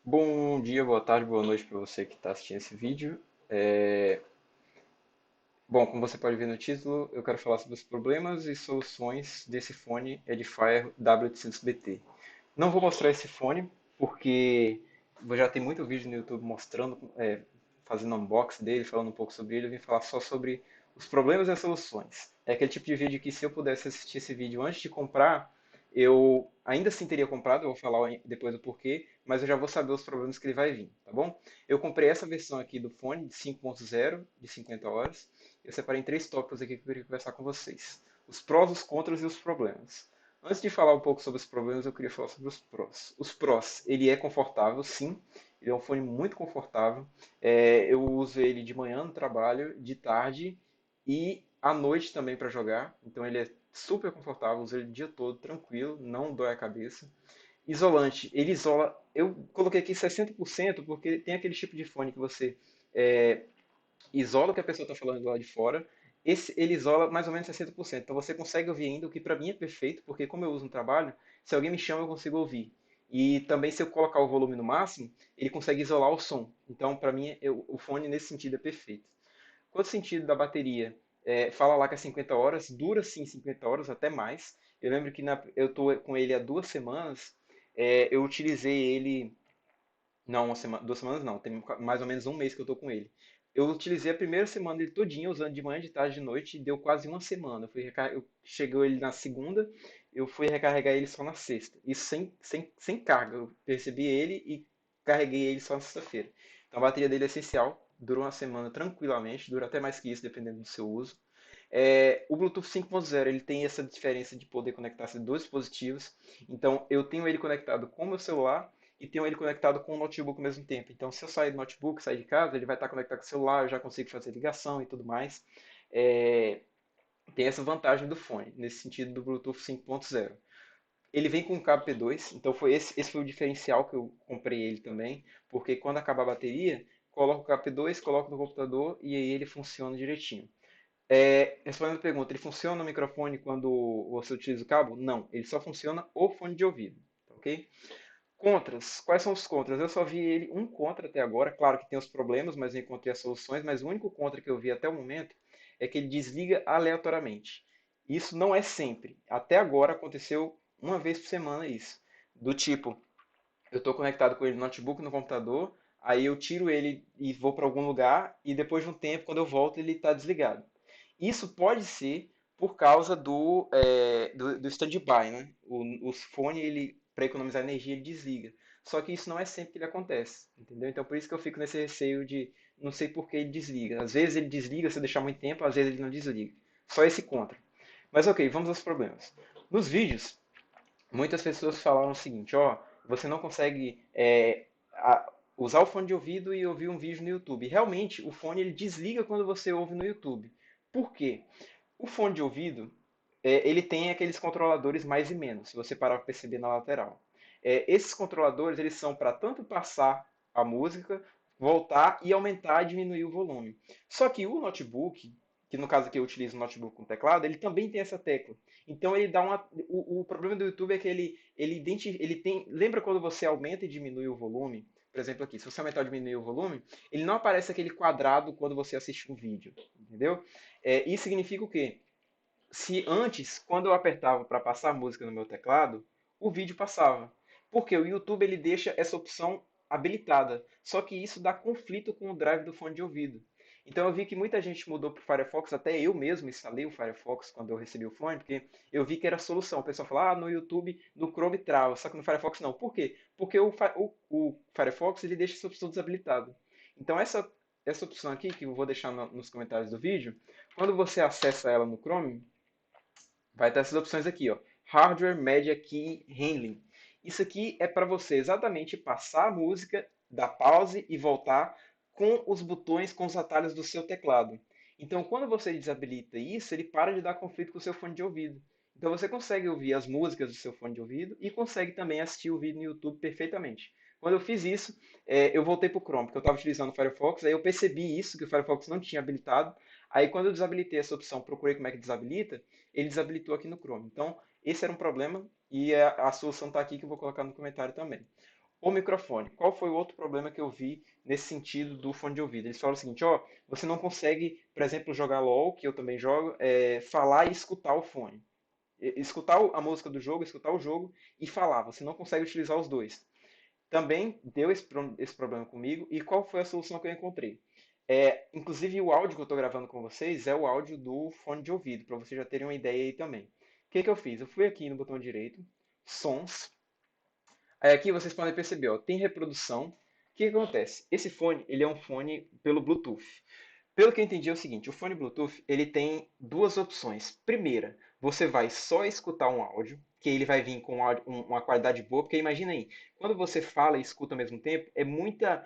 Bom dia, boa tarde, boa noite para você que está assistindo esse vídeo. É, Bom, como você pode ver no título, eu quero falar sobre os problemas e soluções desse fone Edifier W800BT. Não vou mostrar esse fone porque já tem muito vídeo no YouTube mostrando, fazendo unboxing dele, falando um pouco sobre ele. Eu vim falar só sobre os problemas e as soluções. É aquele tipo de vídeo que, se eu pudesse assistir esse vídeo antes de comprar, eu ainda assim teria comprado. Eu vou falar depois do porquê, mas eu já vou saber os problemas que ele vai vir, tá bom? Eu comprei essa versão aqui do fone de 5.0 de 50 horas. Eu separei em três tópicos aqui que eu queria conversar com vocês: os prós, os contras e os problemas. Antes de falar um pouco sobre os problemas, eu queria falar sobre os prós. Os prós, ele é confortável, sim. Ele é um fone muito confortável. Eu uso ele de manhã no trabalho, de tarde e à noite também para jogar. Então ele é super confortável, uso ele o dia todo, tranquilo, não dói a cabeça. Isolante, ele isola. Eu coloquei aqui 60% porque tem aquele tipo de fone que você é, isola o que a pessoa está falando lá de fora. Ele isola mais ou menos 60%. Então você consegue ouvir ainda, o que para mim é perfeito, porque como eu uso no trabalho, se alguém me chama eu consigo ouvir. E também, se eu colocar o volume no máximo, ele consegue isolar o som. Então, para mim, o fone nesse sentido é perfeito. Quanto ao sentido da bateria, fala lá que é 50 horas, dura sim 50 horas, até mais. Eu lembro que eu estou com ele há 2 semanas. Eu utilizei ele, não, 2 semanas não, tem mais ou menos um mês que eu tô com ele. Eu utilizei a primeira semana dele todinha, usando de manhã, de tarde, de noite, e deu quase uma semana. Chegou ele na segunda, eu fui recarregar ele só na sexta. Isso sem carga. Eu percebi ele e carreguei ele só na sexta-feira. Então a bateria dele é essencial, durou uma semana tranquilamente, dura até mais que isso, dependendo do seu uso. O Bluetooth 5.0 ele tem essa diferença de poder conectar-se dois dispositivos. Então eu tenho ele conectado com o meu celular e tenho ele conectado com o notebook ao mesmo tempo. Então, se eu sair do notebook, sair de casa, ele vai estar conectado com o celular, eu já consigo fazer ligação e tudo mais. É, Tem essa vantagem do fone, nesse sentido do Bluetooth 5.0. Ele vem com um cabo P2, então esse foi o diferencial que eu comprei ele também, porque quando acabar a bateria, coloco o cabo P2, coloco no computador e aí ele funciona direitinho. Respondendo a pergunta, ele funciona no microfone quando você utiliza o cabo? Não, ele só funciona o fone de ouvido, ok? Contras. Quais são os contras? Eu só vi ele um contra até agora. Claro que tem os problemas, mas eu encontrei as soluções. Mas o único contra que eu vi até o momento é que ele desliga aleatoriamente. Isso não é sempre. Até agora aconteceu uma vez por semana isso. Do tipo, eu estou conectado com ele no notebook, no computador, aí eu tiro ele e vou para algum lugar, e depois de um tempo, quando eu volto, ele está desligado. Isso pode ser por causa do standby, né? O fone, ele, para economizar energia, ele desliga. Só que isso não é sempre que ele acontece, entendeu? Então por isso que eu fico nesse receio de não sei por que ele desliga. Às vezes ele desliga se eu deixar muito tempo, às vezes ele não desliga. Só esse contra. Mas ok, vamos aos problemas. Nos vídeos, muitas pessoas falaram o seguinte: ó, você não consegue usar o fone de ouvido e ouvir um vídeo no YouTube. Realmente, o fone ele desliga quando você ouve no YouTube. Por quê? O fone de ouvido, ele tem aqueles controladores mais e menos, se você parar para perceber na lateral. Esses controladores, eles são para tanto passar a música, voltar e aumentar e diminuir o volume. Só que o notebook, que no caso aqui eu utilizo o notebook com teclado, ele também tem essa tecla. Então ele dá uma. O problema do YouTube é que ele tem. Lembra quando você aumenta e diminui o volume? Por exemplo, aqui, se você aumentar ou diminuir o volume, ele não aparece aquele quadrado quando você assiste um vídeo, entendeu? Isso significa o quê? Se antes, quando eu apertava para passar a música no meu teclado, o vídeo passava. Porque o YouTube ele deixa essa opção habilitada. Só que isso dá conflito com o drive do fone de ouvido. Então eu vi que muita gente mudou para o Firefox, até eu mesmo instalei o Firefox quando eu recebi o fone, porque eu vi que era a solução. O pessoal fala, no YouTube, no Chrome trava, só que no Firefox não. Por quê? Porque o Firefox ele deixa essa opção desabilitada. Então essa opção aqui, que eu vou deixar nos comentários do vídeo, quando você acessa ela no Chrome, vai ter essas opções aqui, ó. Hardware Media Key Handling. Isso aqui é para você exatamente passar a música, dar pause e voltar com os botões, com os atalhos do seu teclado. Então, quando você desabilita isso, ele para de dar conflito com o seu fone de ouvido. Então, você consegue ouvir as músicas do seu fone de ouvido e consegue também assistir o vídeo no YouTube perfeitamente. Quando eu fiz isso, eu voltei para o Chrome, porque eu estava utilizando o Firefox, aí eu percebi isso, que o Firefox não tinha habilitado. Aí, quando eu desabilitei essa opção, procurei como é que desabilita, ele desabilitou aqui no Chrome. Então, esse era um problema e a solução está aqui que eu vou colocar no comentário também. o microfone. Qual foi o outro problema que eu vi nesse sentido do fone de ouvido? Eles falam o seguinte, ó, você não consegue, por exemplo, jogar LOL, que eu também jogo, falar e escutar o fone. Escutar a música do jogo, escutar o jogo e falar. Você não consegue utilizar os dois. Também deu esse problema comigo. E qual foi a solução que eu encontrei? Inclusive, o áudio que eu estou gravando com vocês é o áudio do fone de ouvido, para vocês já terem uma ideia aí também. O que, que eu fiz? Eu fui aqui no botão direito, sons. Aí aqui vocês podem perceber, ó, tem reprodução. O que, que acontece? Esse fone, ele é um fone pelo Bluetooth. Pelo que eu entendi é o seguinte, o fone Bluetooth, ele tem duas opções. Primeira, você vai só escutar um áudio, que ele vai vir com uma qualidade boa, porque imagina aí, quando você fala e escuta ao mesmo tempo, é muita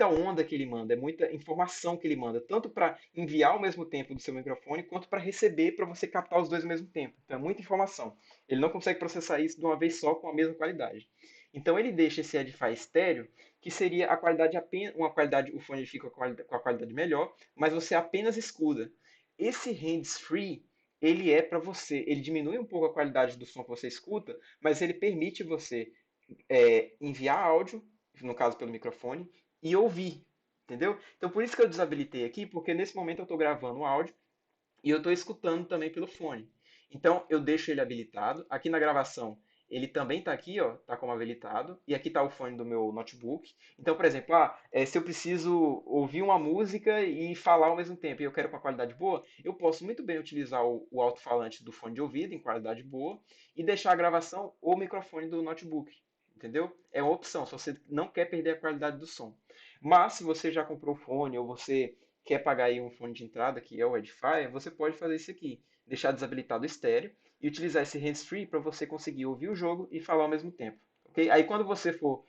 onda que ele manda, é muita informação que ele manda, tanto para enviar ao mesmo tempo do seu microfone, quanto para receber, para você captar os dois ao mesmo tempo. Então é muita informação. Ele não consegue processar isso de uma vez só com a mesma qualidade. Então ele deixa esse Edify estéreo, que seria a qualidade apenas, uma qualidade, o fone fica com a qualidade melhor, mas você apenas escuta. Esse hands-free, ele é para você, ele diminui um pouco a qualidade do som que você escuta, mas ele permite você enviar áudio, no caso pelo microfone, e ouvir, entendeu? Então por isso que eu desabilitei aqui, porque nesse momento eu estou gravando o áudio e eu estou escutando também pelo fone. Então eu deixo ele habilitado. Aqui na gravação ele também está aqui, ó, tá como habilitado. E aqui está o fone do meu notebook. Então, por exemplo, se eu preciso ouvir uma música e falar ao mesmo tempo e eu quero com a qualidade boa, eu posso muito bem utilizar o alto-falante do fone de ouvido em qualidade boa e deixar a gravação ou o microfone do notebook. Entendeu? É uma opção, se você não quer perder a qualidade do som. Mas se você já comprou o fone ou você quer pagar aí um fone de entrada, que é o Edifier, você pode fazer isso aqui. Deixar desabilitado o estéreo e utilizar esse hands-free para você conseguir ouvir o jogo e falar ao mesmo tempo. Okay? Aí quando você for,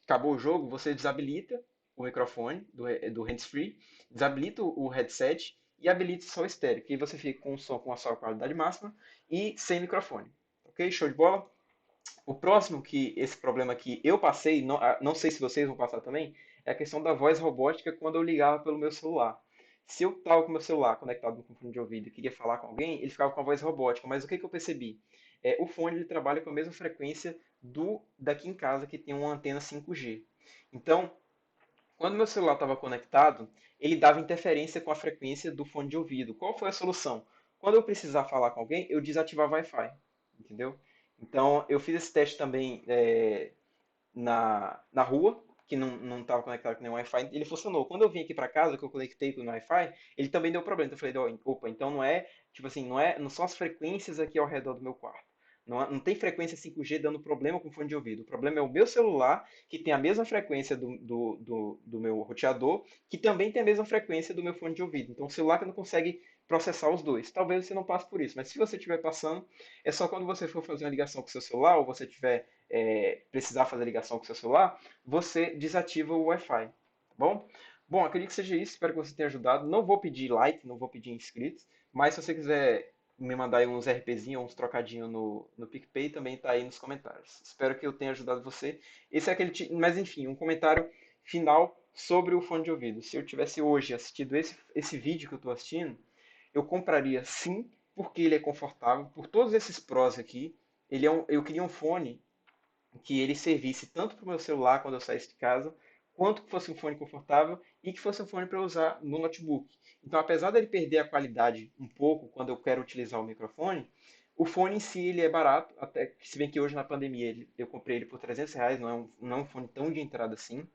acabou o jogo, você desabilita o microfone do hands-free, desabilita o headset e habilita só o estéreo, que aí você fica com o som com a sua qualidade máxima e sem microfone. Ok? Show de bola? O próximo que esse problema que eu passei, não sei se vocês vão passar também, é a questão da voz robótica quando eu ligava pelo meu celular. Se eu estava com o meu celular conectado no fone de ouvido e queria falar com alguém, ele ficava com a voz robótica. Mas o que, que eu percebi? O fone ele trabalha com a mesma frequência do daqui em casa que tem uma antena 5G. Então, quando meu celular estava conectado, ele dava interferência com a frequência do fone de ouvido. Qual foi a solução? Quando eu precisar falar com alguém, eu desativava o Wi-Fi, entendeu? Então, eu fiz esse teste também na rua, que não estava conectado com nenhum Wi-Fi, ele funcionou. Quando eu vim aqui para casa, que eu conectei com o Wi-Fi, ele também deu problema. Então eu falei, opa, então não é, tipo assim, não são as frequências aqui ao redor do meu quarto. Não tem frequência 5G dando problema com fone de ouvido. O problema é o meu celular, que tem a mesma frequência do meu roteador, que também tem a mesma frequência do meu fone de ouvido. Então o celular que não consegue processar os dois. Talvez você não passe por isso, mas se você estiver passando, é só quando você for fazer uma ligação com o seu celular, ou você tiver precisar fazer ligação com o seu celular, você desativa o Wi-Fi, tá bom? Bom, acredito que seja isso, espero que você tenha ajudado. Não vou pedir like, não vou pedir inscritos, mas se você quiser me mandar aí uns RPzinhos, uns trocadinhos no PicPay, também tá aí nos comentários. Espero que eu tenha ajudado você. Esse é aquele, mas enfim, um comentário final sobre o fone de ouvido. Se eu tivesse hoje assistido esse vídeo que eu estou assistindo, eu compraria sim, porque ele é confortável, por todos esses prós aqui. Eu queria um fone que ele servisse tanto para o meu celular quando eu saísse de casa, quanto que fosse um fone confortável e que fosse um fone para eu usar no notebook. Então, apesar dele perder a qualidade um pouco quando eu quero utilizar o microfone, o fone em si ele é barato, até se bem que hoje na pandemia eu comprei ele por R$ 300, não é um fone tão de entrada assim,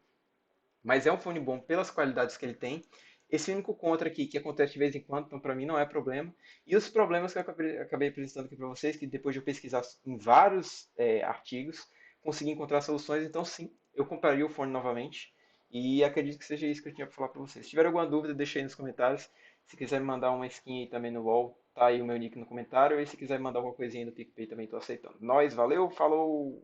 mas é um fone bom pelas qualidades que ele tem. Esse único contra aqui, que acontece de vez em quando, então para mim não é problema. E os problemas que eu acabei apresentando aqui para vocês, que depois de eu pesquisar em vários artigos, consegui encontrar soluções. Então sim, eu compraria o fone novamente. E acredito que seja isso que eu tinha para falar para vocês. Se tiver alguma dúvida, deixa aí nos comentários. Se quiser me mandar uma skin aí também no wall, tá aí o meu nick no comentário. E se quiser me mandar alguma coisinha aí no PicPay também estou aceitando. Nós, valeu, falou!